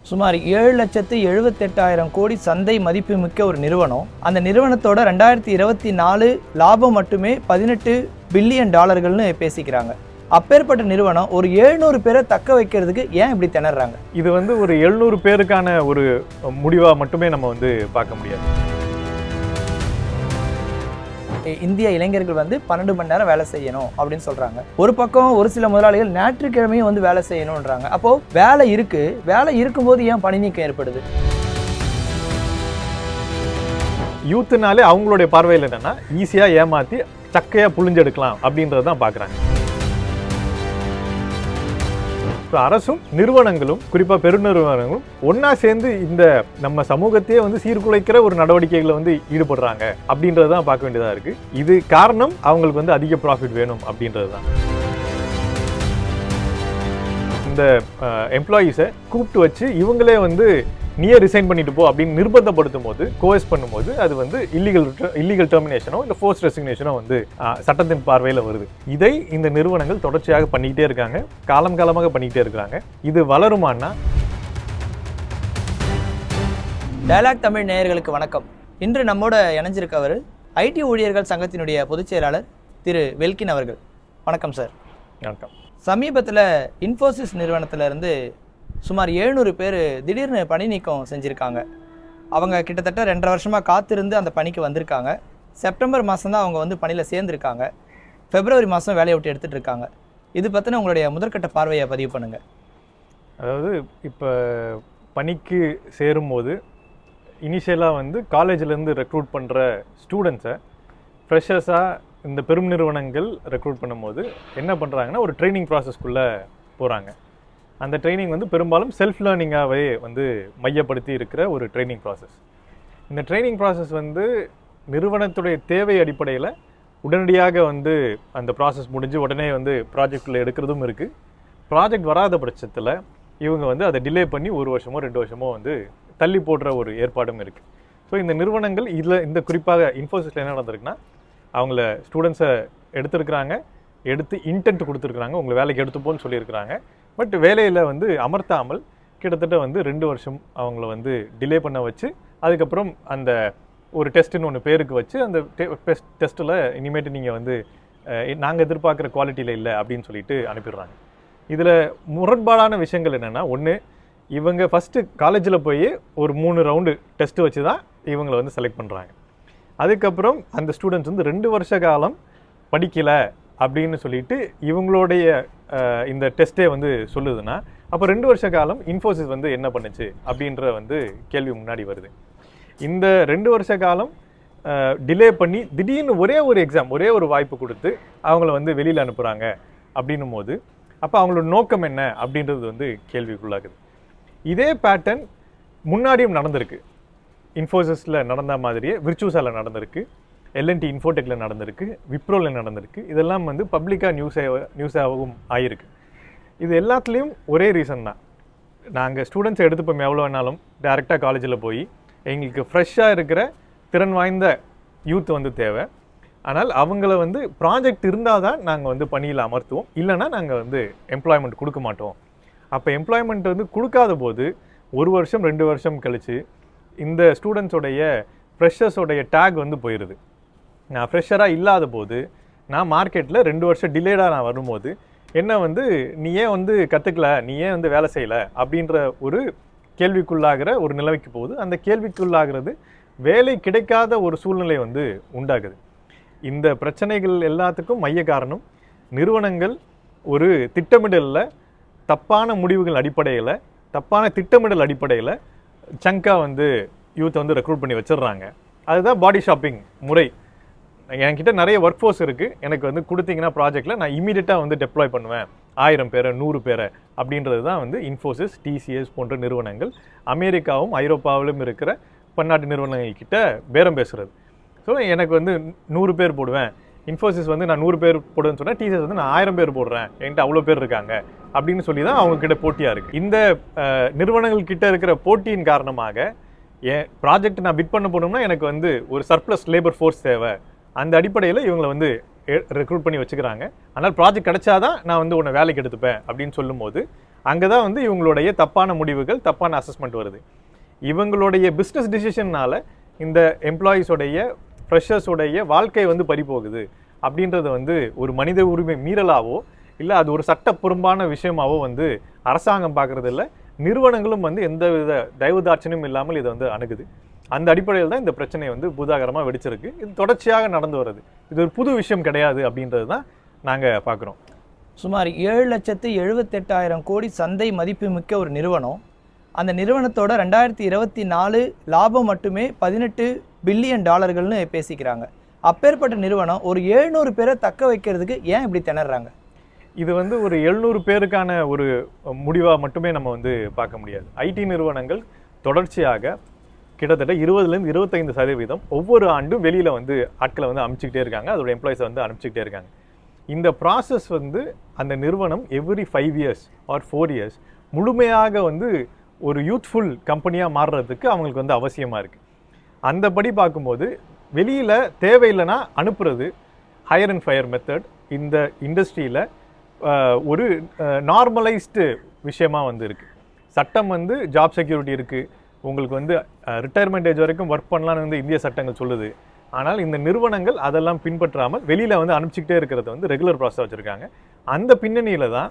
சுமார் 7,78,000 கோடி சந்தை மதிப்புமிக்க ஒரு நிறுவனம். அந்த நிறுவனத்தோட 2024 லாபம் மட்டுமே $18 பில்லியன் பேசிக்கிறாங்க. அப்பேற்பட்ட நிறுவனம் ஒரு 700 பேரை தக்க வைக்கிறதுக்கு ஏன் இப்படி திணறாங்க? இது ஒரு 700 பேருக்கான ஒரு முடிவா மட்டுமே நம்ம பார்க்க முடியாது. இந்திய இளைஞர்கள் 12 மணி நேரம் வேலை செய்யணும் அப்படின்னு சொல்றாங்க. ஒரு பக்கம் ஒரு சில முதலாளிகள் ஞாயிற்றுக்கிழமையும் வேலை செய்யணும்ன்றாங்க. அப்போ வேலை இருக்கும்போது ஏன் பணி நீக்கம் ஏற்படுது? யூத்துனாலே அவங்களுடைய பார்வையில் என்னன்னா ஈஸியா ஏமாத்தி சக்கையா புழிஞ்செடுக்கலாம் அப்படின்றதான் பாக்குறாங்க. அரசும் நிறுவனங்களும் குறிப்பா பெருநிறுவனங்களும் ஒன்னா சேர்ந்து இந்த நம்ம சமூகத்தையே சீர்குலைக்கிற ஒரு நடவடிக்கைகளை ஈடுபடுறாங்க அப்படின்றதான் பார்க்க வேண்டியதா இருக்கு. இது காரணம் அவங்களுக்கு அதிக ப்ராஃபிட் வேணும் அப்படின்றதுதான். இந்த எம்ப்ளாயீஸை கூப்பிட்டு வச்சு இவங்களே நீயே ரிசைன் பண்ணிட்டு போ அப்படின்னு நிர்பந்தப்படுத்தும் போது, கோஎஸ் பண்ணும்போது அது இல்லீகல் டெர்மினேஷனோ இல்லை ஃபோர்ஸ் ரெசிக்னேஷனோ சட்டத்தின் பார்வையில் வருது. இதை இந்த நிறுவனங்கள் தொடர்ச்சியாக பண்ணிக்கிட்டே இருக்காங்க, காலமாக பண்ணிக்கிட்டே இருக்கிறாங்க. இது வளருமான்னா? டயலாக் தமிழ் நேயர்களுக்கு வணக்கம். இன்று நம்மோட இணைஞ்சிருக்கவர் ஐடி ஊழியர்கள் சங்கத்தினுடைய பொதுச் செயலாளர் திரு வெல்கின் அவர்கள். வணக்கம் சார். வணக்கம். சமீபத்தில் இன்ஃபோசிஸ் நிறுவனத்திலிருந்து சுமார் 700 பேர் திடீர்னு பணி நீக்கம் செஞ்சுருக்காங்க. அவங்க கிட்டத்தட்ட 2.5 வருஷமாக காத்திருந்து அந்த பணிக்கு வந்திருக்காங்க. செப்டம்பர் மாதம் தான் அவங்க பணியில் சேர்ந்துருக்காங்க. பிப்ரவரி மாதம் வேலையை விட்டு எடுத்துகிட்டு இருக்காங்க. இது பற்றின உங்களுடைய முதற்கட்ட பார்வையை பதிவு பண்ணுங்கள். அதாவது இப்போ பணிக்கு சேரும்போது இனிஷியலாக காலேஜிலேருந்து ரெக்ரூட் பண்ணுற ஸ்டூடெண்ட்ஸை ஃப்ரெஷர்ஸாக இந்த பெரும் நிறுவனங்கள் ரெக்ரூட் பண்ணும்போது என்ன பண்ணுறாங்கன்னா ஒரு ட்ரைனிங் ப்ராசஸ்க்குள்ளே போகிறாங்க. அந்த ட்ரைனிங் பெரும்பாலும் செல்ஃப் லேர்னிங்காகவே மையப்படுத்தி இருக்கிற ஒரு ட்ரைனிங் ப்ராசஸ். இந்த ட்ரைனிங் ப்ராசஸ் நிறுவனத்துடைய தேவை அடிப்படையில் உடனடியாக அந்த ப்ராசஸ் முடிஞ்சு உடனே ப்ராஜெக்டில் எடுக்கிறதும் இருக்குது. ப்ராஜெக்ட் வராத பட்சத்தில் இவங்க அதை டிலே பண்ணி 1 வருஷமோ 2 வருஷமோ தள்ளி போடுற ஒரு ஏற்பாடும் இருக்குது. ஸோ இந்த நிறுவனங்கள் இந்த குறிப்பாக இன்ஃபோசிஸில் என்ன நடந்திருக்குன்னா, அவங்கள ஸ்டூடெண்ட்ஸை எடுத்துருக்குறாங்க, எடுத்து இன்டென்ட் கொடுத்துருக்குறாங்க, உங்களை வேலைக்கு எடுத்துப்போன்னு சொல்லியிருக்கிறாங்க. பட் வேலையில் அமர்த்தாமல் கிட்டத்தட்ட 2 வருஷம் அவங்கள டிலே பண்ண வச்சு, அதுக்கப்புறம் அந்த ஒரு டெஸ்ட்டுன்னு ஒன்று பேருக்கு வச்சு அந்த டெஸ்ட்டில் இனிமேட்டு நீங்கள் நாங்கள் எதிர்பார்க்குற குவாலிட்டியில் இல்லை அப்படின்னு சொல்லிட்டு அனுப்பிடுறாங்க. இதில் முரண்பாடான விஷயங்கள் என்னென்னா, ஒன்று, இவங்க ஃபஸ்ட்டு காலேஜில் போய் ஒரு 3 ரவுண்டு டெஸ்ட்டு வச்சு தான் இவங்களை செலக்ட் பண்ணுறாங்க. அதுக்கப்புறம் அந்த ஸ்டூடெண்ட்ஸ் 2 வருஷ காலம் படிக்கலை அப்படின்னு சொல்லிட்டு இவங்களுடைய இந்த டெஸ்ட்டே சொல்லுதுன்னா, அப்போ 2 வருஷ காலம் இன்ஃபோசிஸ் என்ன பண்ணுச்சு அப்படின்ற கேள்வி முன்னாடி வருது. இந்த 2 வருஷ காலம் டிலே பண்ணி திடீர்னு ஒரே ஒரு வாய்ப்பு கொடுத்து அவங்கள வெளியில் அனுப்புகிறாங்க அப்படின்னும் போது, அப்போ அவங்களோட நோக்கம் என்ன அப்படின்றது கேள்விக்குள்ளாகுது. இதே பேட்டர்ன் முன்னாடியும் நடந்திருக்கு. இன்ஃபோசிஸில் நடந்த மாதிரியே விர்ச்சுவஸால் நடந்திருக்கு, எல்என்டி இன்ஃபோடெக்கில் நடந்திருக்கு, விப்ரோவில் நடந்திருக்கு. இதெல்லாம் பப்ளிக்காக நியூஸாகவும் ஆகிருக்கு. இது எல்லாத்துலேயும் ஒரே ரீசன் தான். நாங்கள் ஸ்டூடெண்ட்ஸை எடுத்துப்போம், எவ்வளோ வேணாலும் டேரெக்டாக காலேஜில் போய் எங்களுக்கு ஃப்ரெஷ்ஷாக இருக்கிற திறன் வாய்ந்த யூத் தேவை. ஆனால் அவங்கள ப்ராஜெக்ட் இருந்தால் தான் நாங்கள் பணியில் அமர்த்துவோம், இல்லைனா நாங்கள் எம்ப்ளாய்மெண்ட் கொடுக்க மாட்டோம். அப்போ எம்ப்ளாய்மெண்ட் கொடுக்காத போது 1 வருஷம் 2 வருஷம் கழித்து இந்த ஸ்டூடெண்ட்ஸோடைய ஃப்ரெஷர்ஸோடைய டேக் போயிடுது. நான் ஃப்ரெஷராக இல்லாத போது, நான் மார்க்கெட்டில் 2 வருஷம் டிலேடாக நான் வரும்போது என்ன நீ ஏன் கற்றுக்கல, நீ ஏன் வேலை செய்யலை அப்படின்ற ஒரு கேள்விக்குள்ளாகிற ஒரு நிலைமைக்கு போகுது. அந்த கேள்விக்குள்ளாகிறது வேலை கிடைக்காத ஒரு சூழ்நிலை உண்டாகுது. இந்த பிரச்சனைகள் எல்லாத்துக்கும் மைய காரணம் நிறுவனங்கள் ஒரு திட்டமிடலில் தப்பான முடிவுகள் அடிப்படையில், தப்பான திட்டமிடல் அடிப்படையில் சங்காக யூத்தை ரெக்ரூட் பண்ணி வச்சிடுறாங்க. அதுதான் பாடி ஷாப்பிங் முறை. என்கிட்ட நிறைய ஒர்க் ஃபோர்ஸ் இருக்குது, எனக்கு கொடுத்தீங்கன்னா ப்ராஜெக்டில் நான் இமீடியட்டாக டெப்ளாய் பண்ணுவேன் 1000 பேரை 100 பேரை அப்படின்றது தான் இன்ஃபோசிஸ், டிசிஎஸ் போன்ற நிறுவனங்கள் அமெரிக்காவும் ஐரோப்பாவிலும் இருக்கிற பன்னாட்டு நிறுவனங்கள்கிட்ட பேரம் பேசுகிறது. ஸோ எனக்கு 100 பேர் போடுவேன், இன்ஃபோசிஸ் நான் 100 பேர் போடுவேன்னு சொன்னால் டிசிஎஸ் நான் 1000 பேர் போடுறேன், என்கிட்ட அவ்வளோ பேர் இருக்காங்க அப்படின்னு சொல்லி தான் அவங்கக்கிட்ட போட்டியாக இருக்குது. இந்த நிறுவனங்கள் கிட்ட இருக்கிற போட்டியின் காரணமாக என் ப்ராஜெக்ட் நான் பிட் பண்ண போனோம்னா எனக்கு ஒரு சர்ப்ளஸ் லேபர் ஃபோர்ஸ் தேவை. அந்த அடிப்படையில் இவங்களை ரெக்ரூட் பண்ணி வச்சுக்கிறாங்க. ஆனால் ப்ராஜெக்ட் கிடைச்சாதான் நான் உன்னை வேலைக்கு எடுத்துப்பேன் அப்படின்னு சொல்லும்போது அங்கே தான் வந்து இவங்களுடைய தப்பான முடிவுகள், தப்பான அசஸ்மெண்ட் வருது. இவங்களுடைய பிஸ்னஸ் டிசிஷன்னால இந்த எம்ப்ளாயீஸோடைய, ஃப்ரெஷர்ஸோடைய வாழ்க்கை வந்து பறிபோகுது அப்படின்றத வந்து ஒரு மனித உரிமை மீறலாவோ இல்லை அது ஒரு சட்டப்புறம்பான விஷயமாவோ வந்து அரசாங்கம் பார்க்குறது இல்லை. நிறுவனங்களும் வந்து எந்த வித தயவுதாட்சணியும் இல்லாமல் இதை வந்து அணுகுது. அந்த அடிப்படையில் தான் இந்த பிரச்சனை வந்து பூதாகரமாக வெடிச்சிருக்கு. இது தொடர்ச்சியாக நடந்து வருது. இது ஒரு புது விஷயம் கிடையாது அப்படின்றது தான் நாங்கள் பார்க்குறோம். சுமார் 7,78,000 கோடி சந்தை மதிப்புமிக்க ஒரு நிறுவனம். அந்த நிறுவனத்தோட 2024 லாபம் மட்டுமே $18 பில்லியன் பேசிக்கிறாங்க. அப்பேற்பட்ட நிறுவனம் ஒரு 700 பேரை தக்க வைக்கிறதுக்கு ஏன் இப்படி திணறாங்க? இது வந்து ஒரு 700 பேருக்கான ஒரு முடிவாக மட்டுமே நம்ம வந்து பார்க்க முடியாது. ஐடி நிறுவனங்கள் தொடர்ச்சியாக கிட்டத்தட்ட 20% 25% ஒவ்வொரு ஆண்டும் வெளியில் வந்து ஆட்களை வந்து அனுப்பிச்சிக்கிட்டே இருக்காங்க, அதோட எம்ப்ளாயிஸை வந்து அனுப்பிச்சிக்கிட்டே இருக்காங்க. இந்த ப்ராசஸ் வந்து அந்த நிறுவனம் எவ்ரி 5 இயர்ஸ் ஆர் 4 இயர்ஸ் முழுமையாக வந்து ஒரு யூத்ஃபுல் கம்பெனியாக மாறுறதுக்கு அவங்களுக்கு வந்து அவசியமாக இருக்குது. அந்தபடி பார்க்கும்போது வெளியில் தேவையில்லைன்னா அனுப்புறது ஹையர் அண்ட் ஃபயர் மெத்தட் இந்த இண்டஸ்ட்ரியில் ஒரு நார்மலைஸ்டு விஷயமா வந்து இருக்குது. சட்டம் வந்து ஜாப் செக்யூரிட்டி இருக்குது, உங்களுக்கு வந்து ரிட்டையர்மெண்ட் ஏஜ் வரைக்கும் ஒர்க் பண்ணலான்னு வந்து இந்திய சட்டங்கள் சொல்லுது. ஆனால் இந்த நிறுவனங்கள் அதெல்லாம் பின்பற்றாமல் வெளியில் வந்து அனுப்பிச்சிக்கிட்டே இருக்கிறத வந்து ரெகுலர் ப்ராசஸ் வச்சுருக்காங்க. அந்த பின்னணியில் தான்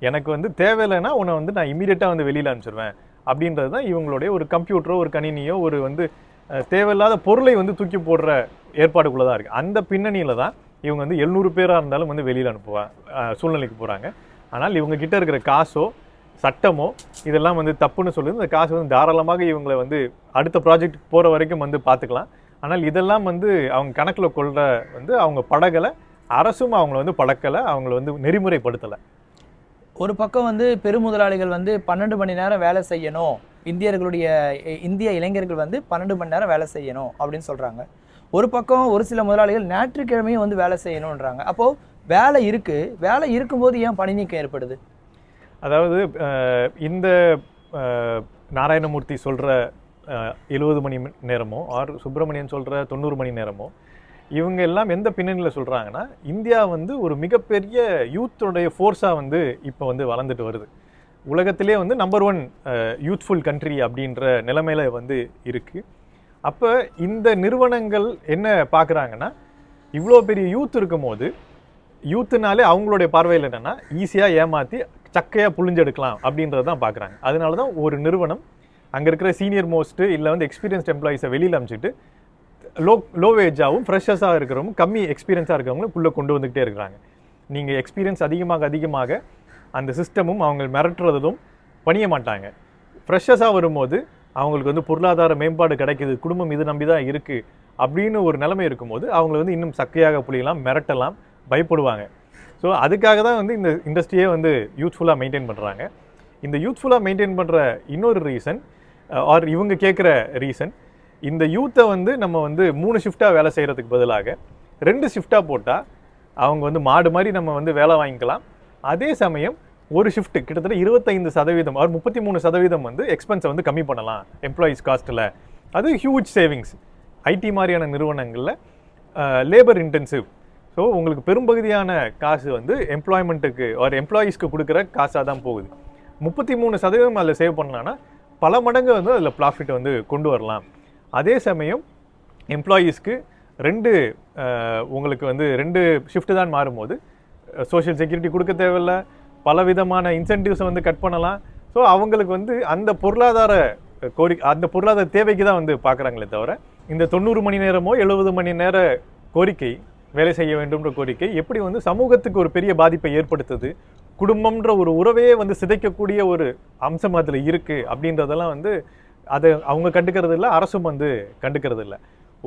எனக்கு வந்து தேவையில்லைன்னா உன்னை வந்து நான் இமீடியட்டாக வந்து வெளியில் அனுப்பிச்சிடுவேன் அப்படின்றது தான் இவங்களுடைய ஒரு கம்ப்யூட்டரோ ஒரு கணினியோ ஒரு வந்து தேவையில்லாத பொருளை வந்து தூக்கி போடுற ஏற்பாடுக்குள்ளே தான் இருக்குது. அந்த பின்னணியில் தான் இவங்க வந்து 700 பேராக இருந்தாலும் வந்து வெளியில் சூழ்நிலைக்கு போகிறாங்க. ஆனால் இவங்க கிட்ட இருக்கிற காசோ சட்டமோ இதெல்லாம் வந்து தப்புன்னு சொல்லுது. இந்த காசு வந்து தாராளமாக இவங்களை வந்து அடுத்த ப்ராஜெக்ட் போகிற வரைக்கும் வந்து பார்த்துக்கலாம். ஆனால் இதெல்லாம் வந்து அவங்க கணக்கில் கொள்கிற வந்து அவங்க பழகலை, அரசும் அவங்கள வந்து பழக்கலை, அவங்கள வந்து நெறிமுறைப்படுத்தலை. ஒரு பக்கம் வந்து பெருமுதலாளிகள் வந்து 12 மணி நேரம் வேலை செய்யணும், இந்திய இளைஞர்கள் வந்து 12 மணி நேரம் வேலை செய்யணும் அப்படின்னு சொல்கிறாங்க. ஒரு பக்கம் ஒரு சில முதலாளிகள் ஞாயிற்றுக்கிழமையும் வந்து வேலை செய்யணுன்றாங்க. அப்போது வேலை இருக்கும்போது ஏன் பணி நீக்கம் ஏற்படுது? அதாவது இந்த நாராயணமூர்த்தி சொல்கிற 70 மணி நேரமோ ஆர் சுப்பிரமணியன் சொல்கிற 90 மணி நேரமோ இவங்க எல்லாம் எந்த பின்னணியில் சொல்கிறாங்கன்னா, இந்தியா வந்து ஒரு மிகப்பெரிய யூத்தோடைய ஃபோர்ஸாக வந்து இப்போ வந்து வளர்ந்துட்டு வருது. உலகத்திலே வந்து நம்பர் 1 யூத்ஃபுல் கண்ட்ரி அப்படின்ற நிலைமையில வந்து இருக்குது. அப்போ இந்த நிறுவனங்கள் என்ன பார்க்குறாங்கன்னா, இவ்வளோ பெரிய யூத் இருக்கும்போது யூத்துனாலே அவங்களுடைய பார்வையில் என்னென்னா ஈஸியாக ஏமாற்றி சக்கையாக புழிஞ்செடுக்கலாம் அப்படின்றது தான் பார்க்குறாங்க. அதனால தான் ஒரு நிறுவனம் அங்கே இருக்கிற சீனியர் மோஸ்ட்டு இல்லை வந்து எக்ஸ்பீரியன்ஸ்ட் எம்ப்ளாயிஸை வெளியில் அனுப்பிச்சிட்டு லோ வேஜாகவும் ஃப்ரெஷர்ஸாக இருக்கிறவங்க கம்மி எக்ஸ்பீரியன்ஸாக இருக்கிறவங்களும் உள்ளே கொண்டு வந்துக்கிட்டே இருக்கிறாங்க. நீங்கள் எக்ஸ்பீரியன்ஸ் அதிகமாக அந்த சிஸ்டமும் அவங்க மிரட்டுறதும் பணிய மாட்டாங்க. ஃப்ரெஷர்ஸாக வரும்போது அவங்களுக்கு வந்து பொருளாதார மேம்பாடு கிடைக்குது, குடும்பம் இது நம்பி தான் இருக்குது அப்படின்னு ஒரு நிலைமை இருக்கும்போது அவங்கள வந்து இன்னும் சக்கையாக புளியலாம், மிரட்டலாம், பயப்படுவாங்க. ஸோ அதுக்காக தான் வந்து இந்த இண்டஸ்ட்ரியே வந்து யூத்ஃபுல்லாக மெயின்டைன் பண்ணுறாங்க. இந்த யூத்ஃபுல்லாக மெயின்டைன் பண்ணுற இன்னொரு ரீசன் ஆர் இவங்க கேட்குற ரீசன், இந்த யூத்தை வந்து நம்ம வந்து 3 ஷிஃப்டாக வேலை செய்கிறதுக்கு பதிலாக 2 ஷிஃப்டாக போட்டால் அவங்க வந்து மாடு மாதிரி நம்ம வந்து வேலை வாங்கிக்கலாம். அதே சமயம் ஒரு ஷிஃப்ட் கிட்டத்தட்ட 25% ஆர் 33% வந்து எக்ஸ்பென்ஸை வந்து கம்மி பண்ணலாம் எம்ப்ளாயீஸ் காஸ்ட்டில். அது ஹியூஜ் சேவிங்ஸ். ஐடி மாதிரியான நிறுவனங்களில் லேபர் இன்டென்சிவ். ஸோ உங்களுக்கு பெரும்பகுதியான காசு வந்து எம்ப்ளாய்மெண்ட்டுக்கு ஆர் எம்ப்ளாயீஸ்க்கு கொடுக்குற காசாக தான் போகுது. 33% அதில் சேவ் பண்ணலான்னா பல மடங்கு வந்து அதில் ப்ராஃபிட் வந்து கொண்டு வரலாம். அதே சமயம் எம்ப்ளாயீஸ்க்கு உங்களுக்கு வந்து 2 ஷிஃப்ட்டு தான் மாறும்போது சோஷியல் செக்யூரிட்டி கொடுக்க தேவையில்லை, பலவிதமான இன்சென்டிவ்ஸை வந்து கட் பண்ணலாம். ஸோ அவங்களுக்கு வந்து அந்த பொருளாதார தேவைக்கு தான் வந்து பார்க்குறாங்களே தவிர இந்த 90 மணி நேரமோ 70 மணி நேர கோரிக்கை, வேலை செய்ய வேண்டும்ன்ற கோரிக்கை எப்படி வந்து சமூகத்துக்கு ஒரு பெரிய பாதிப்பை ஏற்படுத்துது, குடும்பம்ன்ற ஒரு உறவையே வந்து சிதைக்கக்கூடிய ஒரு அம்சம் அதில் இருக்குது அப்படின்றதெல்லாம் வந்து அதை அவங்க கண்டுக்கிறது இல்லை, அரசும் வந்து கண்டுக்கிறது இல்லை.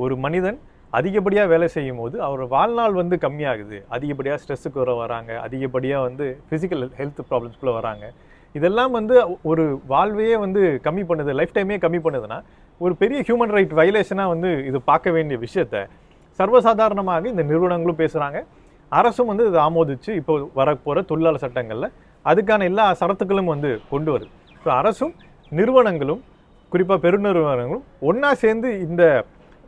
ஒரு மனிதன் அதிகப்படியாக வேலை செய்யும் போது அவர் வாழ்நாள் வந்து கம்மியாகுது, அதிகப்படியாக ஸ்ட்ரெஸ்ஸுக்கு வராங்க, அதிகப்படியாக வந்து ஃபிசிக்கல் ஹெல்த் ப்ராப்ளம்ஸ்குள்ளே வராங்க. இதெல்லாம் வந்து ஒரு வாழ்வையே வந்து கம்மி பண்ணுது, லைஃப் டைமே கம்மி பண்ணுதுன்னா ஒரு பெரிய ஹியூமன் ரைட் வயலேஷனாக வந்து இது பார்க்க வேண்டிய விஷயத்த சர்வசாதாரணமாக இந்த நிறுவனங்களும் பேசுகிறாங்க. அரசும் வந்து இதை ஆமோதிச்சு இப்போ வரப்போகிற தொழிலாளர் சட்டங்களில் அதுக்கான எல்லா சரத்துக்களும் வந்து கொண்டு வருது. ஸோ அரசும் நிறுவனங்களும் குறிப்பாக பெருநிறுவனங்களும் ஒன்றா சேர்ந்து இந்த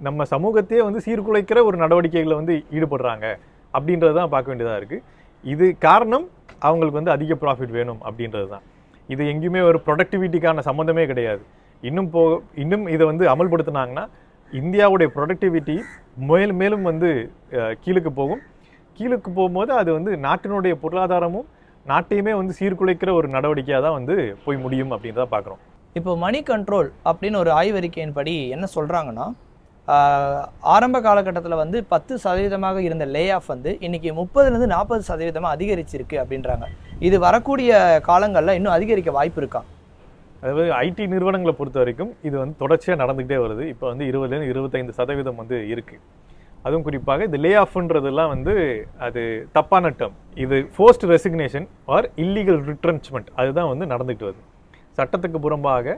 நம்ம சமூகத்தையே வந்து சீர்குலைக்கிற ஒரு நடவடிக்கைகளை வந்து ஈடுபடுறாங்க அப்படின்றது தான் பார்க்க வேண்டியதாக இருக்குது. இது காரணம் அவங்களுக்கு வந்து அதிக ப்ராஃபிட் வேணும் அப்படின்றது தான். இது எங்கேயுமே ஒரு ப்ரொடக்டிவிட்டிக்கான சம்மந்தமே கிடையாது. இன்னும் இதை வந்து அமல்படுத்தினாங்கன்னா இந்தியாவுடைய ப்ரொடக்டிவிட்டி மேலும் வந்து கீழுக்கு போகும்போது அது வந்து நாட்டினுடைய பொருளாதாரமும் நாட்டையுமே வந்து சீர்குலைக்கிற ஒரு நடவடிக்கையாக தான் வந்து போய் முடியும் அப்படின்றத பார்க்குறோம். இப்போ மணி கண்ட்ரோல் அப்படின்னு ஒரு ஆய்வறிக்கையின்படி என்ன சொல்கிறாங்கன்னா, ஆரம்ப காலகட்டத்தில் வந்து 10% இருந்த லே ஆஃப் வந்து இன்றைக்கி 30-40% அதிகரிச்சிருக்கு அப்படின்றாங்க. இது வரக்கூடிய காலங்களில் இன்னும் அதிகரிக்க வாய்ப்பு இருக்கா? அதாவது ஐடி நிறுவனங்களை பொறுத்த வரைக்கும் இது வந்து தொடர்ச்சியாக நடந்துகிட்டே வருது. இப்போ வந்து 20-25% வந்து இருக்குது. அதுவும் குறிப்பாக இந்த லே ஆஃப்ன்றதெல்லாம் வந்து அது தப்பான டேர்ம். இது forced resignation or illegal retrenchment அதுதான் வந்து நடந்துகிட்டு வருது. சட்டத்துக்கு புறம்பாக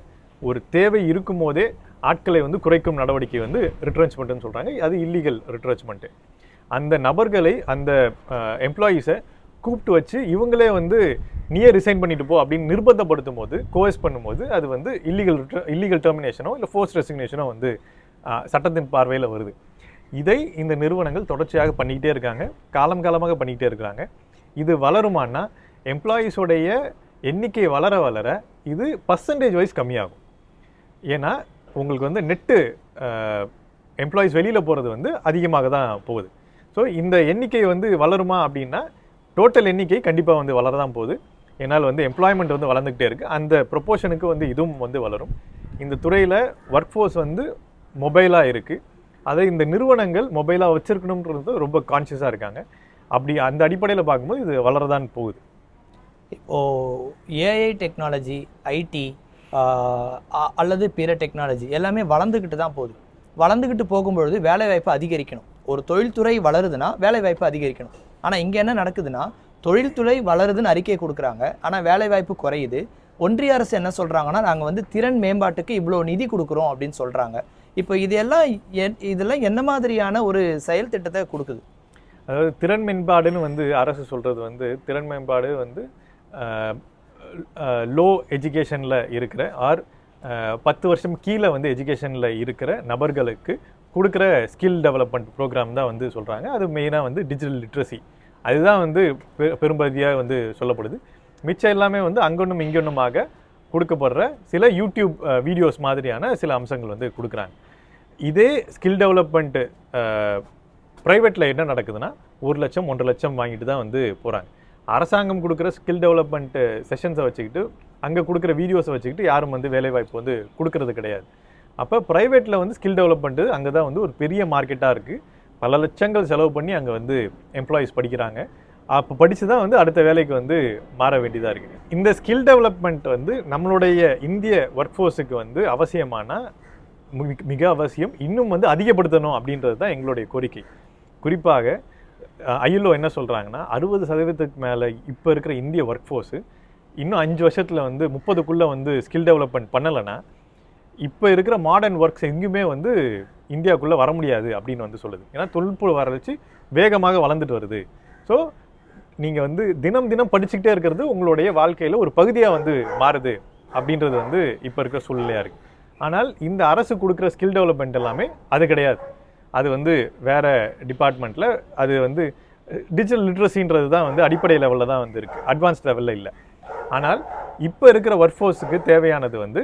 ஒரு தேவை இருக்கும் போதே ஆட்களை வந்து குறைக்கும் நடவடிக்கை வந்து ரிட்ரென்ச்மெண்ட்னு சொல்கிறாங்க. அது இல்லீகல் ரிட்ரென்ச்மெண்ட்டு. அந்த நபர்களை அந்த எம்ப்ளாயீஸை கூப்பிட்டு வச்சு இவங்களே வந்து நீயே ரிசைன் பண்ணிட்டு போ அப்படின்னு நிர்பந்தப்படுத்தும் போது, கோஎஸ் பண்ணும்போது அது வந்து இல்லீகல் டெர்மினேஷனோ இல்லை ஃபோர்ஸ் ரெசிக்னேஷனோ வந்து சட்டத்தின் பார்வையில் வருது. இதை இந்த நிறுவனங்கள் தொடர்ச்சியாக பண்ணிக்கிட்டே இருக்காங்க, காலமாக பண்ணிக்கிட்டே இருக்கிறாங்க. இது வளருமானா எம்ப்ளாயீஸோடைய எண்ணிக்கை வளர இது பர்சன்டேஜ் வைஸ் கம்மியாகும். ஏன்னா உங்களுக்கு வந்து நெட்டு எம்ப்ளாயீஸ் வெளியில் போகிறது வந்து அதிகமாக தான் போகுது. ஸோ இந்த எண்ணிக்கை வந்து வளருமா அப்படின்னா டோட்டல் எண்ணிக்கை கண்டிப்பாக வந்து வளரதான் போகுது. ஏன்னால் வந்து எம்ப்ளாய்மெண்ட் வந்து வளர்ந்துக்கிட்டே இருக்குது. அந்த ப்ரொப்போர்ஷனுக்கு வந்து இதுவும் வந்து வளரும். இந்த துறையில் ஒர்க் ஃபோர்ஸ் வந்து மொபைலாக இருக்குது. அதை இந்த நிறுவனங்கள் மொபைலாக வச்சுருக்கணுன்றது ரொம்ப கான்ஷியஸாக இருக்காங்க. அப்படி அந்த அடிப்படையில் பார்க்கும்போது இது வளரதான் போகுது. இப்போது ஏஐ டெக்னாலஜி, ஐடி அல்லது பிற டெக்னாலஜி எல்லாமே வளர்ந்துக்கிட்டு தான் போகுது. வளர்ந்துக்கிட்டு போகும்பொழுது வேலைவாய்ப்பு அதிகரிக்கணும். ஒரு தொழில்துறை வளருதுன்னா வேலைவாய்ப்பு அதிகரிக்கணும். ஆனால் இங்கே என்ன நடக்குதுன்னா, தொழில்துறை வளருதுன்னு அறிக்கை கொடுக்குறாங்க, ஆனால் வேலைவாய்ப்பு குறையுது. ஒன்றிய அரசு என்ன சொல்கிறாங்கன்னா, நாங்கள் வந்து திறன் மேம்பாட்டுக்கு இவ்வளோ நிதி கொடுக்குறோம் அப்படின்னு சொல்கிறாங்க. இப்போ இதெல்லாம் என்ன மாதிரியான ஒரு செயல் திட்டத்தை கொடுக்குது? அதாவது திறன் மேம்பாடுன்னு வந்து அரசு சொல்கிறது வந்து திறன் மேம்பாடு வந்து லோ எஜுகேஷனில் இருக்கிற 10 வருஷம் கீழே வந்து எஜுகேஷனில் இருக்கிற நபர்களுக்கு கொடுக்குற ஸ்கில் டெவலப்மெண்ட் ப்ரோக்ராம் தான் வந்து சொல்கிறாங்க. அது மெயினாக வந்து டிஜிட்டல் லிட்ரஸி அதுதான் வந்து பெரும்பகுதியாக வந்து சொல்லப்படுது. மிச்சம் எல்லாமே வந்து அங்கொன்றும் இங்கொன்றுமாக கொடுக்கப்படுற சில யூடியூப் வீடியோஸ் மாதிரியான சில அம்சங்கள் வந்து கொடுக்குறாங்க. இதே ஸ்கில் டெவலப்மெண்ட்டு ப்ரைவேட்டில் என்ன நடக்குதுன்னா 1 லட்சம் 1.5 லட்சம் வாங்கிட்டு தான் வந்து போகிறாங்க. அரசாங்கம் கொடுக்குற ஸ்கில் டெவலப்மெண்ட்டு செஷன்ஸை வச்சுக்கிட்டு அங்கே கொடுக்குற வீடியோஸை வச்சுக்கிட்டு யாரும் வந்து வேலைவாய்ப்பு வந்து கொடுக்கறது கிடையாது. அப்போ ப்ரைவேட்டில் வந்து ஸ்கில் டெவலப்மெண்ட்டு அங்கே தான் வந்து ஒரு பெரிய மார்க்கெட்டாக இருக்குது. பல லட்சங்கள் செலவு பண்ணி அங்கே வந்து எம்ப்ளாயீஸ் படிக்கிறாங்க. அப்போ படித்து தான் வந்து அடுத்த வேலைக்கு வந்து மாற வேண்டியதாக இருக்குது. இந்த ஸ்கில் டெவலப்மெண்ட் வந்து நம்மளுடைய இந்திய ஒர்க் ஃபோர்ஸுக்கு வந்து அவசியமான மிக அவசியம். இன்னும் வந்து அதிகப்படுத்தணும் அப்படின்றது தான் எங்களுடைய கோரிக்கை. குறிப்பாக ஐஎல்ஓ என்ன சொல்கிறாங்கன்னா 60% மேலே இப்போ இருக்கிற இந்திய ஒர்க் ஃபோர்ஸு இன்னும் 5 வருஷத்தில் வந்து 30க்குள்ளே வந்து ஸ்கில் டெவலப்மெண்ட் பண்ணலைன்னா இப்போ இருக்கிற மாடர்ன் ஒர்க்ஸ் எங்கேயுமே வந்து இந்தியாவுக்குள்ளே வர முடியாது அப்படின்னு வந்து சொல்லுது. ஏன்னா தொழில்நுட்ப வளர்ச்சி வேகமாக வளர்ந்துட்டு வருது. ஸோ நீங்கள் வந்து தினம் படிச்சுக்கிட்டே இருக்கிறது உங்களுடைய வாழ்க்கையில் ஒரு பகுதியாக வந்து மாறுது அப்படின்றது வந்து இப்போ இருக்கிற சூழ்நிலையாக இருக்குது. ஆனால் இந்த அரசு கொடுக்குற ஸ்கில் டெவலப்மெண்ட் எல்லாமே அது கிடையாது. அது வந்து வேறு டிபார்ட்மெண்ட்டில் அது வந்து டிஜிட்டல் லிட்ரஸின்றது தான் வந்து அடிப்படை லெவலில் தான் வந்து இருக்குது, அட்வான்ஸ் லெவலில் இல்லை. ஆனால் இப்போ இருக்கிற ஒர்க் ஃபோர்ஸுக்கு தேவையானது வந்து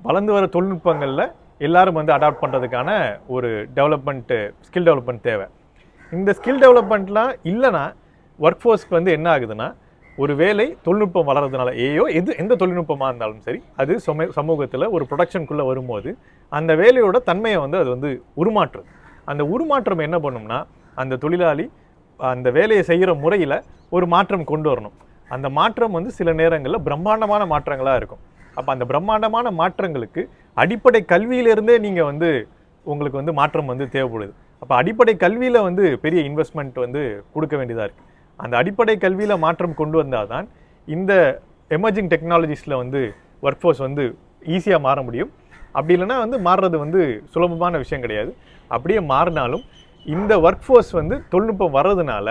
வளர்ந்து வர தொழில்நுட்பங்களில் எல்லாரும் வந்து அடாப்ட் பண்ணுறதுக்கான ஒரு டெவலப்மெண்ட்டு ஸ்கில் டெவலப்மெண்ட் தேவை. இந்த ஸ்கில் டெவலப்மெண்ட்லாம் இல்லைன்னா ஒர்க் ஃபோர்ஸ்க்கு வந்து என்ன ஆகுதுன்னா, ஒரு வேலை தொழில்நுட்பம் வளர்றதுனால எந்த தொழில்நுட்பமாக இருந்தாலும் சரி அது சமூகத்தில் ஒரு ப்ரொடக்ஷனுக்குள்ளே வரும்போது அந்த வேலையோட தன்மையை வந்து அது வந்து உருமாற்றுது. அந்த உருமாற்றம் என்ன பண்ணும்னா, அந்த தொழிலாளி அந்த வேலையை செய்கிற முறையில் ஒரு மாற்றம் கொண்டு வரணும். அந்த மாற்றம் வந்து சில நேரங்களில் பிரம்மாண்டமான மாற்றங்களாக இருக்கும். அப்போ அந்த பிரம்மாண்டமான மாற்றங்களுக்கு அடிப்படை கல்வியிலேருந்தே நீங்கள் வந்து உங்களுக்கு வந்து மாற்றம் வந்து தேவைப்படுது. அப்போ அடிப்படை கல்வியில் வந்து பெரிய இன்வெஸ்ட்மெண்ட் வந்து கொடுக்க வேண்டியதாக இருக்குது. அந்த அடிப்படை கல்வியில் மாற்றம் கொண்டு வந்தால் தான் இந்த எமர்ஜிங் டெக்னாலஜிஸில் வந்து ஒர்க் ஃபோர்ஸ் வந்து ஈஸியாக மாற முடியும். அப்படி இல்லைன்னா வந்து மாறுறது வந்து சுலபமான விஷயம் கிடையாது. அப்படியே மாறினாலும் இந்த ஒர்க் ஃபோர்ஸ் வந்து தொழில்நுட்பம் வர்றதுனால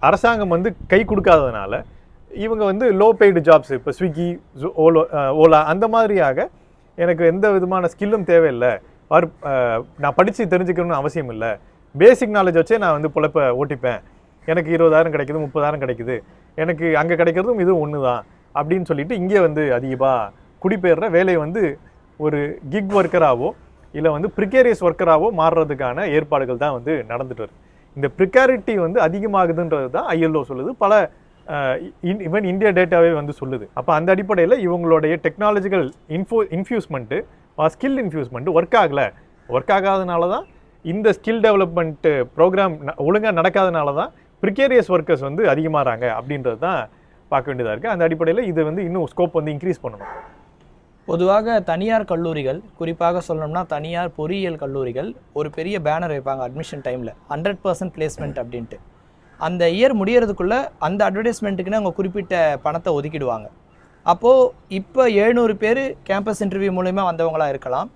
அரசாங்கம் வந்து கை கொடுக்காததுனால இவங்க வந்து லோ பெய்டு ஜாப்ஸ், இப்போ ஸ்விக்கி, ஓலா அந்த மாதிரியாக எனக்கு எந்த விதமான ஸ்கில்லும் தேவையில்லை, நான் படித்து தெரிஞ்சுக்கணும்னு அவசியம் இல்லை, பேசிக் நாலேஜ் வச்சே நான் வந்து பொழைப்ப ஓட்டிப்பேன், எனக்கு 20,000 கிடைக்குது 30,000 கிடைக்குது, எனக்கு அங்கே கிடைக்கிறதும் இது ஒன்று தான், அப்படின்னு சொல்லிட்டு இங்கே வந்து அதிகமாக குடிபெயர்ற வேலையை வந்து ஒரு கிக் ஒர்க்கராகவோ இல்லை வந்து ப்ரிகேரியஸ் ஒர்க்கராகவோ மாறுறதுக்கான ஏற்பாடுகள் தான் வந்து நடந்துட்டு வருது. இந்த ப்ரிகாரிட்டி வந்து அதிகமாகுதுன்றது தான் ILO சொல்லுது, பல ஈவன் இந்தியா டேட்டாவே வந்து சொல்லுது. அப்போ அந்த அடிப்படையில் இவங்களுடைய டெக்னாலஜிக்கல் இன்ஃபியூஸ்மெண்ட்டு ஸ்கில் இன்ஃபியூஸ்மெண்ட்டு ஒர்க் ஆகாதனால தான் இந்த ஸ்கில் டெவலப்மெண்ட் ப்ரோக்ராம் ஒழுங்காக நடக்காதனால தான் ப்ரிகேரியஸ் ஒர்க்கர்ஸ் வந்து அதிகமாகறாங்க அப்படின்றது தான் பார்க்க வேண்டியதாக இருக்குது. அந்த அடிப்படையில் இது வந்து இன்னும் ஸ்கோப் வந்து இன்க்ரீஸ் பண்ணணும். பொதுவாக தனியார் கல்லூரிகள், குறிப்பாக சொல்லணும்னா தனியார் பொறியியல் கல்லூரிகள் ஒரு பெரிய பேனர் வைப்பாங்க அட்மிஷன் டைமில் 100% பிளேஸ்மெண்ட் அப்படின்ட்டு. அந்த இயர் முடியறதுக்குள்ளே அந்த அட்வர்டைஸ்மெண்ட்டுக்குன்னு அவங்க குறிப்பிட்ட பணத்தை ஒதுக்கிடுவாங்க. அப்போது இப்போ 700 பேர் கேம்பஸ் இன்டர்வியூ மூலிமா வந்தவங்களாக இருக்கலாம்,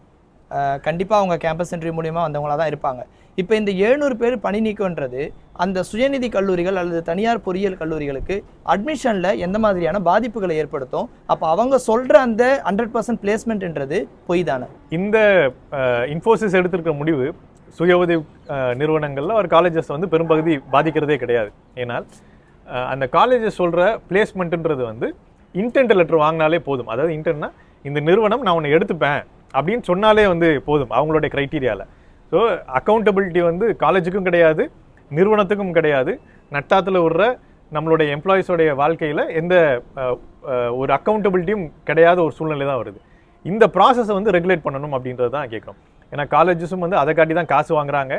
கண்டிப்பாக அவங்க கேம்பஸ் இன்டர்வியூ மூலிமா வந்தவங்களாக தான் இருப்பாங்க. இப்போ இந்த 700 பேர் பணி நீக்கம்ன்றது அந்த சுயநிதி கல்லூரிகள் அல்லது தனியார் பொறியியல் கல்லூரிகளுக்கு அட்மிஷனில் எந்த மாதிரியான பாதிப்புகளை ஏற்படுத்தும்? அப்போ அவங்க சொல்கிற அந்த 100% பிளேஸ்மெண்ட்ன்றது பொய் தானே? இந்த இன்ஃபோசிஸ் எடுத்திருக்கிற முடிவு சுய உதவி நிறுவனங்களில் ஒரு காலேஜஸ் வந்து பெரும்பகுதி பாதிக்கிறதே கிடையாது. ஏன்னால் அந்த காலேஜஸ் சொல்கிற பிளேஸ்மெண்ட்டுன்றது வந்து இன்டென்ட் லெட்டர் வாங்கினாலே போதும். அதாவது இன்டென்ட்னா இந்த நிறுவனம் நான் உன்னை எடுத்துப்பேன் அப்படின்னு சொன்னாலே வந்து போதும் அவங்களுடைய க்ரைட்டீரியாவில். ஸோ அக்கௌண்டபிலிட்டி வந்து காலேஜுக்கும் கிடையாது, நிறுவனத்துக்கும் கிடையாது. நட்டாத்தில் விடுற நம்மளுடைய எம்ப்ளாயீஸோடைய வாழ்க்கையில் எந்த ஒரு அக்கௌண்டபிலிட்டியும் கிடையாத ஒரு சூழ்நிலை தான் வருது. இந்த ப்ராசஸை வந்து ரெகுலேட் பண்ணணும் அப்படின்றது தான் கேட்குறோம். ஏன்னா காலேஜஸும் வந்து அதை காட்டி தான் காசு வாங்குறாங்க,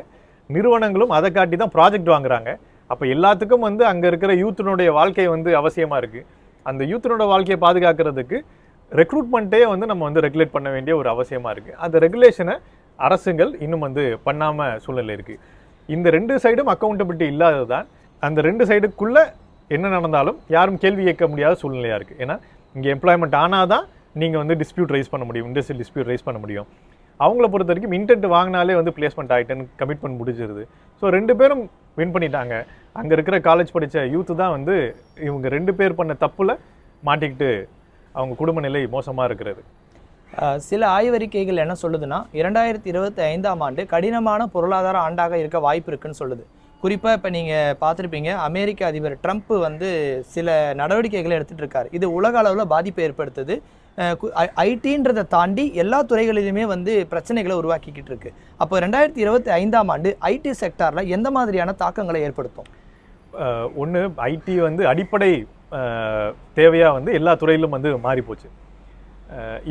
நிறுவனங்களும் அதை காட்டி தான் ப்ராஜெக்ட் வாங்குறாங்க. அப்போ எல்லாத்துக்கும் வந்து அங்கே இருக்கிற யூத்தினுடைய வாழ்க்கை வந்து அவசியமாக இருக்குது. அந்த யூத்தினோட வாழ்க்கையை பாதுகாக்கிறதுக்கு ரெக்ரூட்மெண்ட்டே வந்து நம்ம வந்து ரெகுலேட் பண்ண வேண்டிய ஒரு அவசியமாக இருக்குது. அந்த ரெகுலேஷனை அரசுகள் இன்னும் வந்து பண்ணாமல் சூழ்நிலை இருக்குது. இந்த 2 சைடும் அக்கௌண்டபிலிட்டி இல்லாதது தான் அந்த 2 சைடுக்குள்ளே என்ன நடந்தாலும் யாரும் கேள்வி கேட்க முடியாத சூழ்நிலையாக இருக்குது. ஏன்னா இங்கே எம்ப்ளாய்மெண்ட் ஆனால் தான் நீங்கள் வந்து டிஸ்பியூட் ரைஸ் பண்ண முடியும், இண்டஸ்ட்ரியல் டிஸ்பியூட் ரைஸ் பண்ண முடியும். அவங்கள பொறுத்த வரைக்கும் இன்டென்ட் வாங்கினாலே வந்து பிளேஸ்மெண்ட் ஆகிட்டேன்னு கமிட்மெண்ட் முடிஞ்சிருது. ஸோ 2 பேரும் வின் பண்ணிட்டாங்க. அங்கே இருக்கிற காலேஜ் படித்த யூத்து தான் வந்து இவங்க 2 பேர் பண்ண தப்புல மாட்டிக்கிட்டு அவங்க குடும்ப நிலை மோசமாக இருக்கிறது. சில ஆய்வறிக்கைகள் என்ன சொல்லுதுன்னா 2025ஆம் ஆண்டு கடினமான பொருளாதார ஆண்டாக இருக்க வாய்ப்பு இருக்குன்னு சொல்லுது. குறிப்பாக இப்போ நீங்கள் பார்த்துருப்பீங்க, அமெரிக்க அதிபர் ட்ரம்ப் வந்து சில நடவடிக்கைகளை எடுத்துகிட்டு இருக்காரு. இது உலக அளவில் பாதிப்பை ஏற்படுத்துது. ஐடின்றதை தாண்டி எல்லா துறைகளிலுமே வந்து பிரச்சனைகளை உருவாக்கிக்கிட்டு இருக்கு. அப்போ 2025ஆம் ஆண்டு ஐடி செக்டாரில் எந்த மாதிரியான தாக்கங்களை ஏற்படுத்தும்? ஒன்று, ஐடி வந்து அடிப்படை தேவையாக வந்து எல்லா துறையிலும் வந்து மாறிப்போச்சு.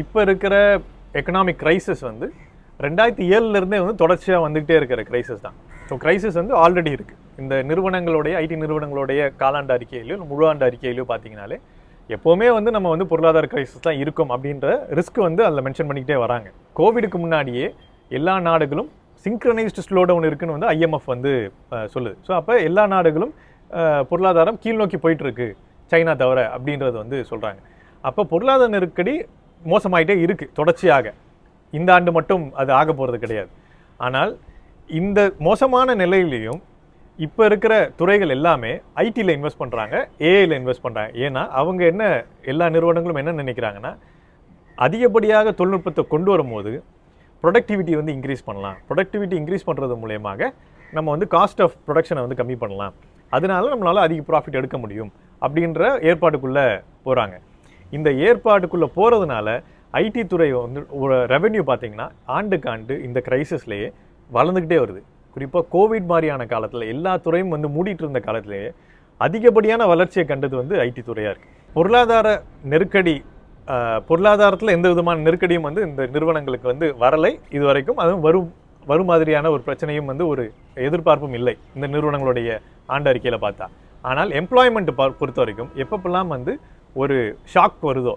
இப்போ இருக்கிற எக்கனாமிக் க்ரைசிஸ் வந்து 2007 வந்து தொடர்ச்சியாக வந்துக்கிட்டே இருக்கிற க்ரைசிஸ் தான். ஸோ க்ரைசிஸ் வந்து ஆல்ரெடி இருக்குது. இந்த நிறுவனங்களுடைய ஐடி நிறுவனங்களுடைய காலாண்டு அறிக்கையிலையோ முழு ஆண்டு அறிக்கையிலையோ பார்த்தீங்கனாலே எப்போவுமே வந்து நம்ம வந்து பொருளாதார க்ரைசிஸ் தான் இருக்கும் அப்படின்ற ரிஸ்க் வந்து அதில் மென்ஷன் பண்ணிக்கிட்டே வராங்க. கோவிடுக்கு முன்னாடியே எல்லா நாடுகளும் சிங்க்ரனைஸ்டு ஸ்லோ டவுன் இருக்குன்னு வந்து IMF வந்து சொல்லுது. ஸோ அப்போ எல்லா நாடுகளும் பொருளாதாரம் கீழ் நோக்கி போயிட்டுருக்கு, சைனா தவிர அப்படின்றது வந்து சொல்கிறாங்க. அப்போ பொருளாதார நெருக்கடி மோசமாயிட்டே இருக்குது தொடர்ச்சியாக. இந்த ஆண்டு மட்டும் அது ஆக போகிறது கிடையாது. ஆனால் இந்த மோசமான நிலையிலையும் இப்போ இருக்கிற துறைகள் எல்லாமே ஐடியில் இன்வெஸ்ட் பண்ணுறாங்க, ஏஐயில் இன்வெஸ்ட் பண்ணுறாங்க. ஏன்னா அவங்க என்ன, எல்லா நிறுவனங்களும் என்ன நினைக்கிறாங்கன்னா, அதிகப்படியாக தொழில்நுட்பத்தை கொண்டு வரும்போது ப்ரொடக்டிவிட்டி வந்து இன்க்ரீஸ் பண்ணலாம். ப்ரொடக்டிவிட்டி இன்க்ரீஸ் பண்ணுறது மூலயமாக நம்ம வந்து காஸ்ட் ஆஃப் ப்ரொடக்ஷனை வந்து கம்மி பண்ணலாம், அதனால நம்மளால் அதிக ப்ராஃபிட் எடுக்க முடியும் அப்படின்ற ஏற்பாடுக்குள்ளே போகிறாங்க. இந்த ஏற்பாடுக்குள்ளே போகிறதுனால ஐடி துறை வந்து ஒரு ரெவென்யூ பார்த்திங்கன்னா ஆண்டுக்கு ஆண்டு இந்த க்ரைசிஸ்லேயே வளர்ந்துக்கிட்டே வருது. குறிப்பாக கோவிட் மாதிரியான காலத்தில் எல்லா துறையும் வந்து மூடிட்டு இருந்த காலத்திலேயே அதிகப்படியான வளர்ச்சியை கண்டது வந்து ஐடி துறையாக இருக்குது. பொருளாதார நெருக்கடி, பொருளாதாரத்தில் எந்த விதமான நெருக்கடியும் வந்து இந்த நிறுவனங்களுக்கு வந்து வரலை இது வரைக்கும். அதுவும் வரும் மாதிரியான ஒரு பிரச்சனையும் வந்து ஒரு எதிர்பார்ப்பும் இல்லை இந்த நிறுவனங்களுடைய ஆண்டு அறிக்கையில் பார்த்தா. ஆனால் எம்ப்ளாய்மெண்ட் பொறுத்த வரைக்கும் எப்பப்பெல்லாம் வந்து ஒரு ஷாக் வருதோ,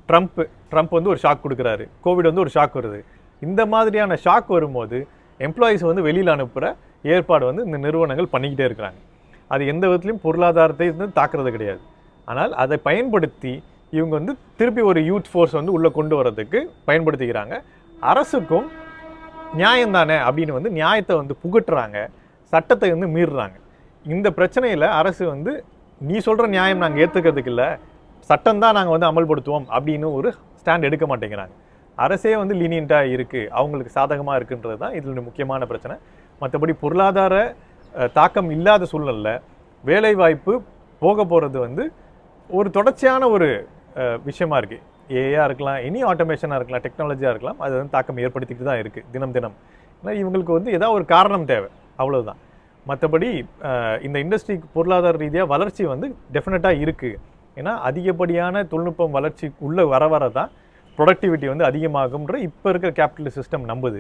ட்ரம்ப் வந்து ஒரு ஷாக் கொடுக்குறாரு, கோவிட் வந்து ஒரு ஷாக் வருது, இந்த மாதிரியான ஷாக் வரும்போது எம்ப்ளாயீஸை வந்து வெளியில் அனுப்புகிற ஏற்பாடு வந்து இந்த நிறுவனங்கள் பண்ணிக்கிட்டே இருக்கிறாங்க. அது எந்த விதத்துலையும் பொருளாதாரத்தை வந்து தாக்குறது கிடையாது. ஆனால் அதை பயன்படுத்தி இவங்க வந்து திருப்பி ஒரு யூத் ஃபோர்ஸ் வந்து உள்ளே கொண்டு வரதுக்கு பயன்படுத்திக்கிறாங்க. அரசுக்கும் நியாயம் தானே அப்படின்னு வந்து நியாயத்தை வந்து புகட்டுறாங்க, சட்டத்தை வந்து மீறுறாங்க. இந்த பிரச்சனையில் அரசு வந்து நீ சொல்கிற நியாயம் நாங்கள் ஏற்றுக்கிறதுக்கு இல்லை, சட்டம் தான் நாங்கள் வந்து அமல்படுத்துவோம் அப்படின்னு ஒரு ஸ்டாண்ட் எடுக்க மாட்டேங்கிறாங்க. அரசே வந்து லீனியண்ட்டாக இருக்குது, அவங்களுக்கு சாதகமாக இருக்குன்றது தான் இதில் முக்கியமான பிரச்சனை. மற்றபடி பொருளாதார தாக்கம் இல்லாத சூழ்நிலையில் வேலைவாய்ப்பு போக போகிறது வந்து ஒரு தொடர்ச்சியான ஒரு விஷயமா இருக்குது. ஏஐயாக இருக்கலாம், எனி ஆட்டோமேஷனாக இருக்கலாம், டெக்னாலஜியாக இருக்கலாம், அது வந்து தாக்கம் ஏற்படுத்திக்கிட்டு தான் இருக்குது தினம் தினம். ஏன்னா இவங்களுக்கு வந்து ஏதாவது ஒரு காரணம் தேவை, அவ்வளவுதான். மற்றபடி இந்த இண்டஸ்ட்ரிக்கு பொருளாதார ரீதியாக வளர்ச்சி வந்து டெஃபினட்டாக இருக்குது. ஏன்னா அதிகப்படியான தொழில்நுட்பம் வளர்ச்சி உள்ளே வர தான் ப்ரொடக்டிவிட்டி வந்து அதிகமாகும்ன்ற இப்போ இருக்கிற கேபிட்டலிஸ்ட் சிஸ்டம் நம்புது.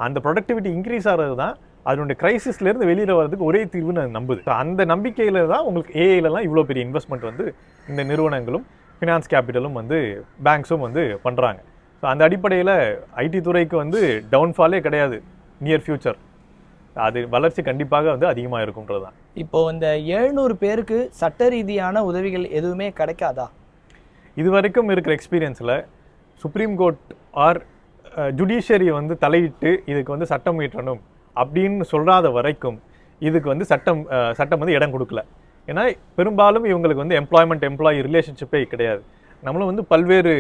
அந்த ப்ரொடக்டிவிட்டி இன்க்ரீஸ் ஆகிறது தான் அதனுடைய கிரைசிஸ்லேருந்து வெளியில் வர்றதுக்கு ஒரே தீர்வுன்னு அது நம்புது. அந்த நம்பிக்கையில் தான் உங்களுக்கு ஏஐலலாம் இவ்வளோ பெரிய இன்வெஸ்ட்மெண்ட் வந்து இந்த நிறுவனங்களும் ஃபினான்ஸ் கேபிட்டலும் வந்து பேங்க்ஸும் வந்து பண்ணுறாங்க. ஸோ அந்த அடிப்படையில் ஐடி துறைக்கு வந்து டவுன்ஃபாலே கிடையாது நியர் ஃபியூச்சர். அது வளர்ச்சி கண்டிப்பாக வந்து அதிகமாக இருக்கும்ன்றது தான். இப்போது இந்த 700 பேருக்கு சட்ட ரீதியான உதவிகள் எதுவுமே கிடைக்காதா? இது வரைக்கும் இருக்கிற எக்ஸ்பீரியன்ஸில் சுப்ரீம் கோர்ட் ஆர் ஜுடிஷியரி வந்து தலையிட்டு இதுக்கு வந்து சட்டம் இயற்றணும் அப்படின்னு சொல்கிறாத வரைக்கும் இதுக்கு வந்து சட்டம் வந்து இடம் கொடுக்கல. ஏன்னா பெரும்பாலும் இவங்களுக்கு வந்து எம்ப்ளாயி ரிலேஷன்ஷிப்பே கிடையாது. நம்மளும் வந்து பல்வேறு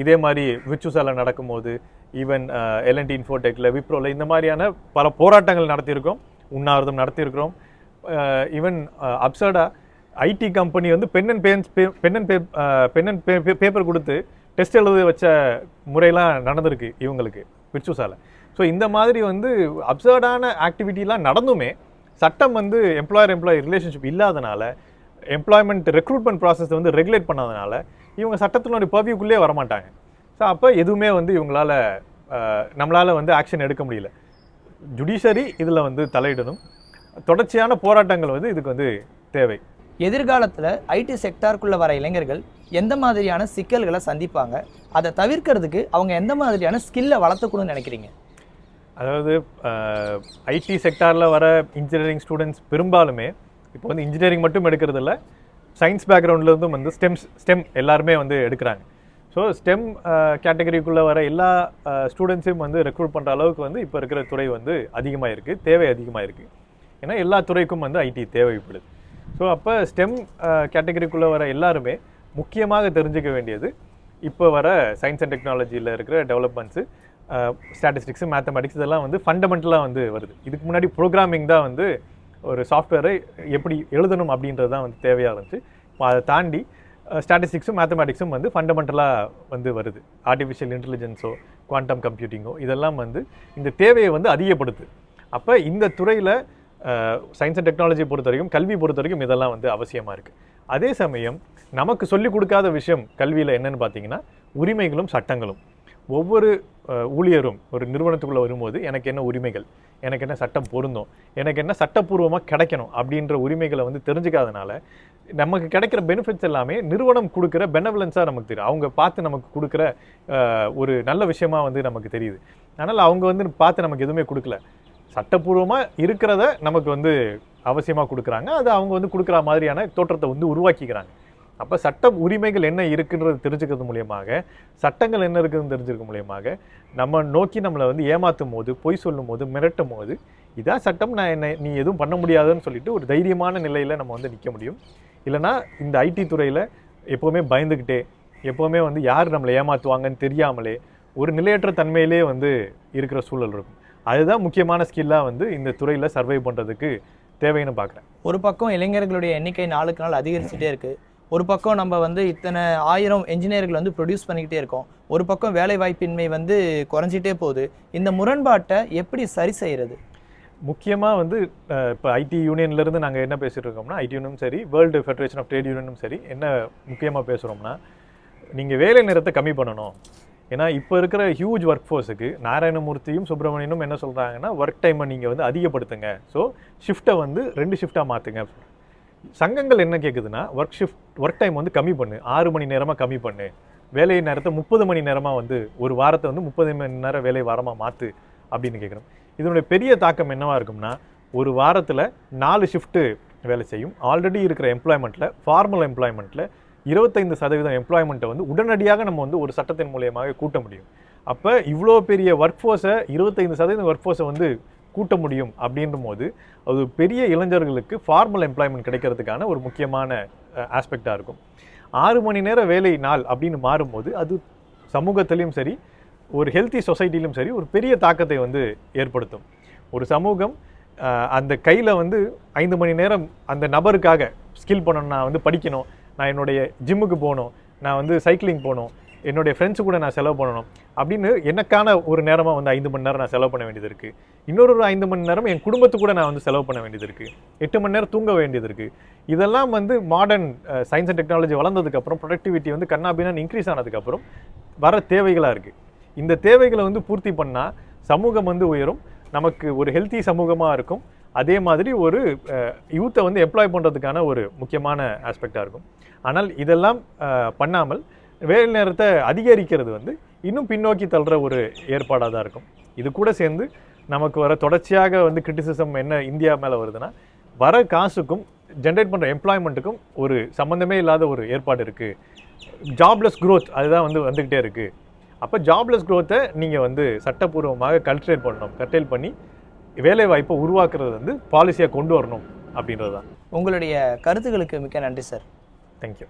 இதே மாதிரி விச்சுசால நடக்கும்போது, ஈவன் எல்என்டி இன்ஃபோடெக்கில், விப்ரோவில் இந்த மாதிரியான பல போராட்டங்கள் நடத்தியிருக்கோம், உண்ணாவிரதம் நடத்தியிருக்கிறோம். ஈவன் அப்சர்டாக ஐடி கம்பெனி வந்து பென் அண்ட் பேப்பர் கொடுத்து டெஸ்ட் எழுத வச்ச முறையெல்லாம் நடந்திருக்கு இவங்களுக்கு விர்ச்சுசால. ஸோ இந்த மாதிரி வந்து அப்சர்டான ஆக்டிவிட்டிலாம் நடந்துமே சட்டம் வந்து எம்ப்ளாயி ரிலேஷன்ஷிப் இல்லாதனால, எம்ப்ளாய்மெண்ட் ரெக்ரூட்மெண்ட் ப்ராசஸ் வந்து ரெகுலேட் பண்ணாதனால இவங்க சட்டத்தினுடைய பர்வியூக்குள்ளே வரமாட்டாங்க. ஸோ அப்போ எதுவுமே வந்து நம்மளால் வந்து ஆக்ஷன் எடுக்க முடியல. ஜுடிஷியரி இதில் வந்து தலையிடணும். தொடர்ச்சியான போராட்டங்கள் வந்து இதுக்கு வந்து தேவை. எதிர்காலத்தில் ஐடி செக்டாருக்குள்ளே வர இளைஞர்கள் எந்த மாதிரியான சிக்கல்களை சந்திப்பாங்க? அதை தவிர்க்கிறதுக்கு அவங்க எந்த மாதிரியான ஸ்கில்லை வளர்த்துக்கணும்னு நினைக்கிறீங்க? அதாவது ஐடி செக்டாரில் வர இன்ஜினியரிங் ஸ்டூடெண்ட்ஸ் பெரும்பாலுமே இப்போ வந்து இன்ஜினியரிங் மட்டும் எடுக்கிறது இல்லை, சயின்ஸ் பேக்ரவுண்ட்லேருந்தும் வந்து ஸ்டெம் எல்லாருமே வந்து எடுக்கிறாங்க. ஸோ ஸ்டெம் கேட்டகரிக்குள்ளே வர எல்லா ஸ்டூடெண்ட்ஸையும் வந்து ரெக்ரூட் பண்ணுற அளவுக்கு வந்து இப்போ இருக்கிற துறை வந்து அதிகமாக இருக்குது, தேவை அதிகமாக இருக்குது. ஏன்னா எல்லா துறைக்கும் வந்து ஐடி தேவைப்படுது. ஸோ அப்போ ஸ்டெம் கேட்டகரிக்குள்ளே வர எல்லாருமே முக்கியமாக தெரிஞ்சுக்க வேண்டியது இப்போ வர சயின்ஸ் அண்ட் டெக்னாலஜியில் இருக்கிற டெவலப்மெண்ட்ஸு, ஸ்டாட்டிஸ்டிக்ஸு, மேத்தமெட்டிக்ஸ் இதெல்லாம் வந்து ஃபண்டமெண்டலாக வந்து வருது. இதுக்கு முன்னாடி ப்ரோக்ராமிங் தான் வந்து ஒரு சாஃப்ட்வேரை எப்படி எழுதணும் அப்படின்றது தான் வந்து தேவையாக இருந்துச்சு. இப்போ அதை தாண்டி ஸ்டாட்டிஸ்டிக்ஸும் மேத்தமெட்டிக்ஸும் வந்து ஃபண்டமெண்டலாக வந்து வருது. ஆர்டிஃபிஷியல் இன்டெலிஜென்ஸோ குவாண்டம் கம்ப்யூட்டிங்கோ இதெல்லாம் வந்து இந்த தேவையை வந்து அதிகப்படுத்து. அப்போ இந்த துறையில் சயின்ஸ் அண்ட் டெக்னாலஜி பொறுத்த வரைக்கும், கல்வி பொறுத்த வரைக்கும் இதெல்லாம் வந்து அவசியமாக இருக்குது. அதே சமயம் நமக்கு சொல்லிக் கொடுக்காத விஷயம் கல்வியில் என்னென்னு பார்த்தீங்கன்னா உரிமைகளும் சட்டங்களும். ஒவ்வொரு ஊழியரும் ஒரு நிறுவனத்துக்குள்ளே வரும்போது எனக்கு என்ன உரிமைகள், எனக்கு என்ன சட்டம் பொருந்தும், எனக்கு என்ன சட்டப்பூர்வமாக கிடைக்கணும் அப்படின்ற உரிமைகளை வந்து தெரிஞ்சுக்காதனால நமக்கு கிடைக்கிற பெனிஃபிட்ஸ் எல்லாமே நிறுவனம் கொடுக்குற பெனவலன்ஸாக நமக்கு தெரியும். அவங்க பார்த்து நமக்கு கொடுக்குற ஒரு நல்ல விஷயமா வந்து நமக்கு தெரியுது. அதனால் அவங்க வந்து பார்த்து நமக்கு எதுவுமே கொடுக்கல, சட்டப்பூர்வமாக இருக்கிறத நமக்கு வந்து அவசியமாக கொடுக்குறாங்க. அது அவங்க வந்து கொடுக்குற மாதிரியான தோற்றத்தை வந்து உருவாக்கிக்கிறாங்க. அப்போ சட்ட உரிமைகள் என்ன இருக்குன்றது தெரிஞ்சுக்கிறது மூலியமாக, சட்டங்கள் என்ன இருக்குதுன்னு தெரிஞ்சுக்க மூலியமாக நம்ம நோக்கி நம்மளை வந்து ஏமாற்றும் போது, பொய் சொல்லும் போது, மிரட்டும் போது இதான் சட்டம், நீ எதுவும் பண்ண முடியாதுன்னு சொல்லிட்டு ஒரு தைரியமான நிலையில் நம்ம வந்து நிற்க முடியும். இல்லைனா இந்த ஐடி துறையில் எப்போவுமே பயந்துக்கிட்டே, எப்போவுமே வந்து யார் நம்மளை ஏமாற்றுவாங்கன்னு தெரியாமலே ஒரு நிலையற்ற தன்மையிலே வந்து இருக்கிற சூழல் இருக்கும். அதுதான் முக்கியமான ஸ்கில்லாக வந்து இந்த துறையில் சர்வை பண்ணுறதுக்கு தேவைன்னு பார்க்குறேன். ஒரு பக்கம் இளைஞர்களுடைய எண்ணிக்கை நாளுக்கு நாள் அதிகரிச்சுட்டே இருக்குது, ஒரு பக்கம் நம்ம வந்து இத்தனை 1000 என்ஜினியர்கள் வந்து ப்ரொடியூஸ் பண்ணிக்கிட்டே இருக்கோம், ஒரு பக்கம் வேலை வாய்ப்பின்மை வந்து குறைஞ்சிட்டே போகுது. இந்த முரண்பாட்டை எப்படி சரி செய்கிறது? முக்கியமாக வந்து இப்போ ஐடி யூனியன்லேருந்து நாங்கள் என்ன பேசிகிட்டு இருக்கோம்னா, ஐடி யூனியனும் சரி, வேர்ல்டு ஃபெடரேஷன் ஆஃப் ட்ரேட் யூனியனும் சரி, என்ன முக்கியமாக பேசுகிறோம்னா, நீங்கள் வேலை நேரத்தை கம்மி பண்ணணும். ஏன்னா இப்போ இருக்கிற ஹியூஜ் ஒர்க் ஃபோர்ஸுக்கு நாராயணமூர்த்தியும் சுப்பிரமணியனும் என்ன சொல்கிறாங்கன்னா, ஒர்க் டைமை நீங்கள் வந்து அதிகப்படுத்துங்க, ஸோ ஷிஃப்ட்டை வந்து 2 ஷிஃப்ட்டாக மாற்றுங்க. சங்கங்கள் என்ன கேட்குதுன்னா, ஒர்க் டைம் வந்து கம்மி பண்ணு, 6 மணி நேரமாக கம்மி பண்ணு, வேலை நேரத்தை 30 மணி நேரமாக வந்து ஒரு வாரத்தை வந்து 30 மணி நேரம் வேலை வாரமாக மாற்று அப்படின்னு கேட்குறோம். இதனுடைய பெரிய தாக்கம் என்னவாக இருக்கும்னா, ஒரு வாரத்தில் 4 ஷிஃப்ட்டு வேலை செய்யும். ஆல்ரெடி இருக்கிற எம்ப்ளாய்மெண்ட்டில், ஃபார்மல் எம்ப்ளாய்மெண்ட்டில் 25% எம்ப்ளாய்மெண்ட்டை வந்து உடனடியாக நம்ம வந்து ஒரு சட்டத்தின் மூலியமாக கூட்ட முடியும். அப்போ இவ்வளோ பெரிய ஒர்க் ஃபோர்ஸை, 25% ஒர்க் ஃபோர்ஸை வந்து கூட்ட முடியும் அப்படின்ற போது அது பெரிய இளைஞர்களுக்கு ஃபார்மல் எம்ப்ளாய்மெண்ட் கிடைக்கிறதுக்கான ஒரு முக்கியமான ஆஸ்பெக்டாக இருக்கும். 6 மணி நேர வேலை நாள் அப்படின்னு மாறும்போது அது சமூகத்திலையும் சரி, ஒரு ஹெல்த்தி சொசைட்டிலும் சரி ஒரு பெரிய தாக்கத்தை வந்து ஏற்படுத்தும். ஒரு சமூகம் அந்த கையில் வந்து 5 மணி நேரம் அந்த நபருக்காக ஸ்கில் பண்ணணும், நான் வந்து படிக்கணும், நான் என்னுடைய ஜிம்முக்கு போகணும், நான் வந்து சைக்கிளிங் போகணும், என்னுடைய ஃப்ரெண்ட்ஸு கூட நான் செலவு பண்ணணும் அப்படின்னு எனக்கான ஒரு நேரமாக வந்து 5 மணி நேரம் நான் செலவு பண்ண வேண்டியது இருக்குது. இன்னொரு 5 மணி நேரம் என் குடும்பத்துக்கு கூட நான் வந்து செலவு பண்ண வேண்டியது இருக்குது. 8 மணி நேரம் தூங்க வேண்டியது இருக்குது. இதெல்லாம் வந்து மாடர்ன் சயின்ஸ் அண்ட் டெக்னாலஜி வளர்ந்ததுக்கப்புறம் ப்ரொடக்டிவிட்டி வந்து கண்ணாபின்னு இன்க்ரீஸ் ஆனதுக்கப்புறம் வர தேவைகளாக இருக்குது. இந்த தேவைகளை வந்து பூர்த்தி பண்ணால் சமூகம் வந்து உயரும், நமக்கு ஒரு ஹெல்த்தி சமூகமாக இருக்கும். அதே மாதிரி ஒரு யூத்தை வந்து எம்ப்ளாய் பண்ணுறதுக்கான ஒரு முக்கியமான ஆஸ்பெக்டாக இருக்கும். ஆனால் இதெல்லாம் பண்ணாமல் வேலை நேரத்தை அதிகரிக்கிறது வந்து இன்னும் பின்னோக்கி தள்ளுற ஒரு ஏற்பாடாக தான் இருக்கும். இது கூட சேர்ந்து நமக்கு வர தொடர்ச்சியாக வந்து கிரிட்டிசிசம் என்ன இந்தியா மேலே வருதுன்னா, வர காசுக்கும் ஜென்ரேட் பண்ணுற எம்ப்ளாய்மெண்ட்டுக்கும் ஒரு சம்மந்தமே இல்லாத ஒரு ஏற்பாடு இருக்குது. ஜாப்லெஸ் க்ரோத் அதுதான் வந்து வந்துக்கிட்டே இருக்குது. அப்போ ஜாப்லெஸ் க்ரோத்தை நீங்கள் வந்து சட்டப்பூர்வமாக கல்டிவேட் பண்ணணும், கர்டெயில் பண்ணி வேலை வாய்ப்பை உருவாக்குறது வந்து பாலிசியாக கொண்டு வரணும் அப்படின்றது தான். உங்களுடைய கருத்துக்களுக்கு மிக்க நன்றி சார். தேங்க்யூ.